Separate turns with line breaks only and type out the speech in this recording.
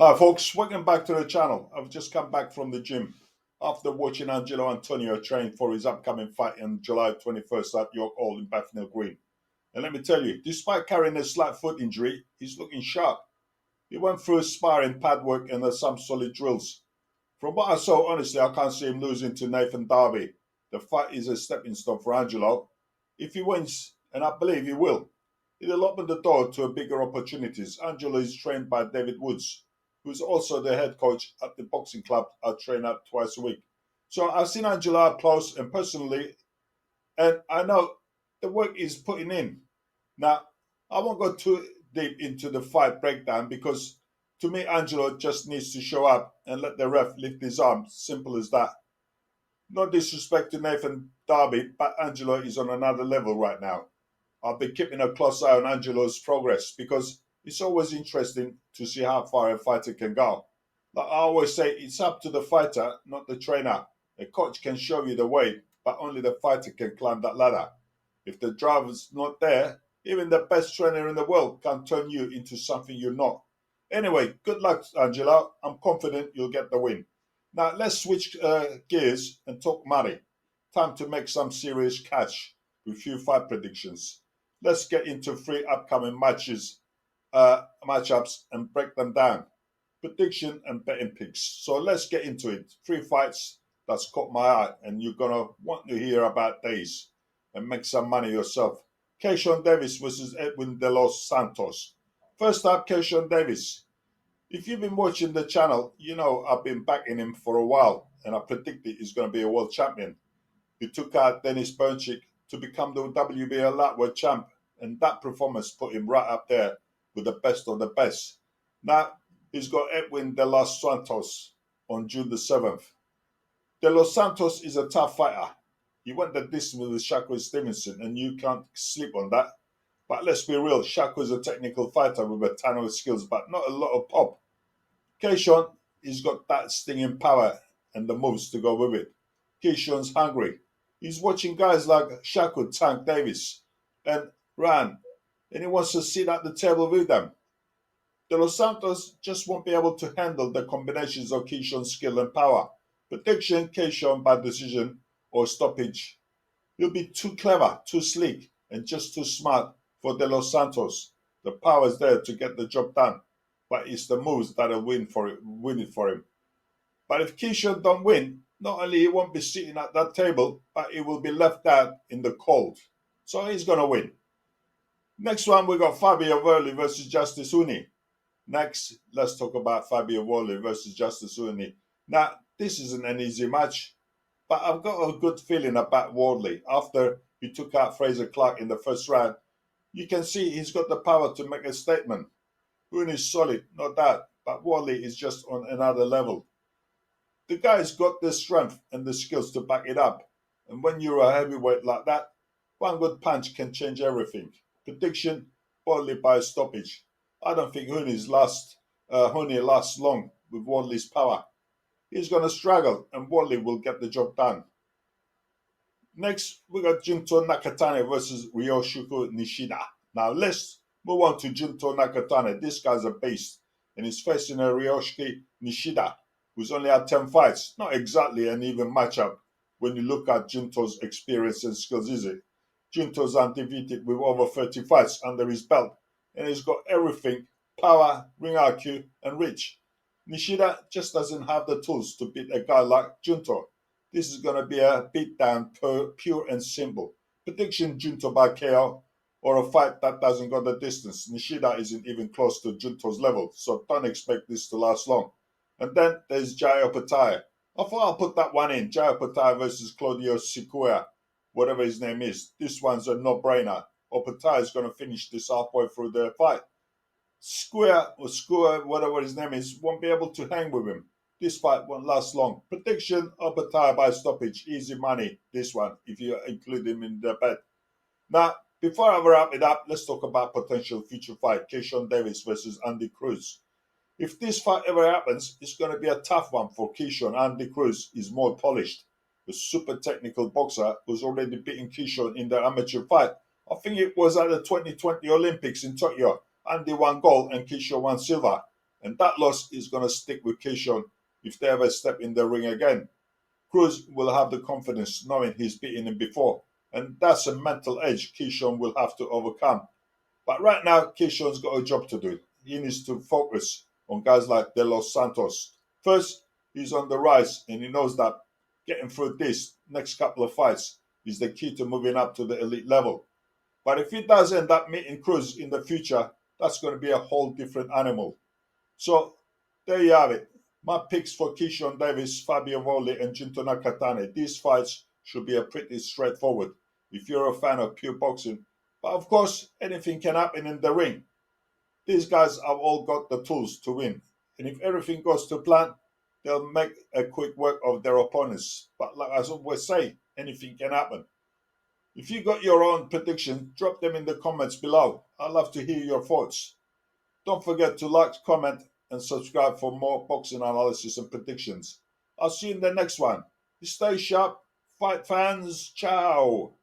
Hi folks, welcome back to the channel. I've just come back from the gym after watching Angelo Antonio train for his upcoming fight on July 21st at York Hall in Bethnal Green. And let me tell you, despite carrying a slight foot injury, he's looking sharp. He went through sparring, pad work and some solid drills. From what I saw, honestly, I can't see him losing to Nathan Darby. The fight is a stepping stone for Angelo. If he wins, and I believe he will, it'll open the door to bigger opportunities. Angelo is trained by David Woods, who's also the head coach at the boxing club I train at twice a week. So I've seen Angelo up close and personally, and I know the work he's putting in. Now, I won't go too deep into the fight breakdown because to me, Angelo just needs to show up and let the ref lift his arm. Simple as that. No disrespect to Nathan Darby, but Angelo is on another level right now. I'll be keeping a close eye on Angelo's progress because it's always interesting to see how far a fighter can go. Like I always say, it's up to the fighter, not the trainer. A coach can show you the way, but only the fighter can climb that ladder. If the driver's not there, even the best trainer in the world can turn you into something you're not. Anyway, good luck, Angelo. I'm confident you'll get the win. Now, let's switch gears and talk money. Time to make some serious cash with few fight predictions. Let's get into 3 upcoming matchups and break them down. Prediction and betting picks. So let's get into it. 3 fights that's caught my eye, and you're gonna want to hear about these and make some money yourself. Keyshawn Davis versus Edwin De Los Santos. First up, Keyshawn Davis. If you've been watching the channel, you know I've been backing him for a while, and I predicted he's going to be a world champion. He took out Dennis Bernchik to become the WBA lightweight champ, and that performance put him right up there with the best of the best. Now, he's got Edwin De Los Santos on June the 7th. De Los Santos is a tough fighter. He went the distance with Shakur Stevenson, and you can't sleep on that. But let's be real, Shakur is a technical fighter with a ton of skills, but not a lot of pop. Keyshawn, he's got that stinging power and the moves to go with it. Keyshawn's hungry. He's watching guys like Shakur, Tank Davis, and Ryan, and he wants to sit at the table with them. De Los Santos just won't be able to handle the combinations of Keyshawn's skill and power. Prediction, Keyshawn by decision or stoppage. He'll be too clever, too sleek, and just too smart for De Los Santos. The power is there to get the job done, but it's the moves that'll win it for him. But if Keyshawn don't win, not only he won't be sitting at that table, but he will be left out in the cold. So he's gonna win. Next one, we got Fabio Wardley versus Justis Huni. Next, let's talk about Fabio Wardley versus Justis Huni. Now, this isn't an easy match, but I've got a good feeling about Wardley. After he took out Fraser Clark in the first round, you can see he's got the power to make a statement. Huni is solid, no doubt, but Wardley is just on another level. The guy's got the strength and the skills to back it up. And when you're a heavyweight like that, one good punch can change everything. Prediction, Wardley by a stoppage. I don't think Huni lasts long with Wardley's power. He's going to struggle and Wardley will get the job done. Next, we got Junto Nakatani versus Ryosuke Nishida. Now let's move on to Junto Nakatani. This guy's a beast, and he's facing a Ryosuke Nishida, who's only had 10 fights. Not exactly an even matchup when you look at Junto's experience and skills, is it? Junto's undefeated with over 30 fights under his belt, and he's got everything: power, ring IQ, and reach. Nishida just doesn't have the tools to beat a guy like Junto. This is going to be a beatdown, pure and simple. Prediction, Junto by KO, or a fight that doesn't go the distance. Nishida isn't even close to Junto's level, so don't expect this to last long. And then there's Jai Opetaia. I thought I'll put that one in. Jai Opetaia versus Claudio Sicua, whatever his name is. This one's a no-brainer. Opetaia is going to finish this halfway through the fight. Square, whatever his name is, won't be able to hang with him. This fight won't last long. Prediction, Opetaia by stoppage. Easy money, this one, if you include him in the bet. Now, before I wrap it up, let's talk about potential future fight. Keyshawn Davis versus Andy Cruz. If this fight ever happens, it's going to be a tough one for Keyshawn. Andy Cruz is more polished. A super technical boxer who's already beaten Keyshawn in the amateur fight. I think it was at the 2020 Olympics in Tokyo. Andy won gold and Keyshawn won silver. and that loss is going to stick with Keyshawn if they ever step in the ring again. Cruz will have the confidence knowing he's beaten him before, and that's a mental edge Keyshawn will have to overcome. But right now, Keyshawn's got a job to do. He needs to focus on guys like De Los Santos. First, he's on the rise, and he knows that getting through this next couple of fights is the key to moving up to the elite level. But if he does end up meeting Cruz in the future, that's going to be a whole different animal. So there you have it. My picks for Keyshawn Davis, Fabio Wardley, and Junto Nakatani. These fights should be a pretty straightforward if you're a fan of pure boxing. But of course, anything can happen in the ring. These guys have all got the tools to win. And if everything goes to plan, they'll make a quick work of their opponents. But like I always say, anything can happen. If you got your own predictions, drop them in the comments below. I'd love to hear your thoughts. Don't forget to like, comment, and subscribe for more boxing analysis and predictions. I'll see you in the next one. Stay sharp, fight fans. Ciao.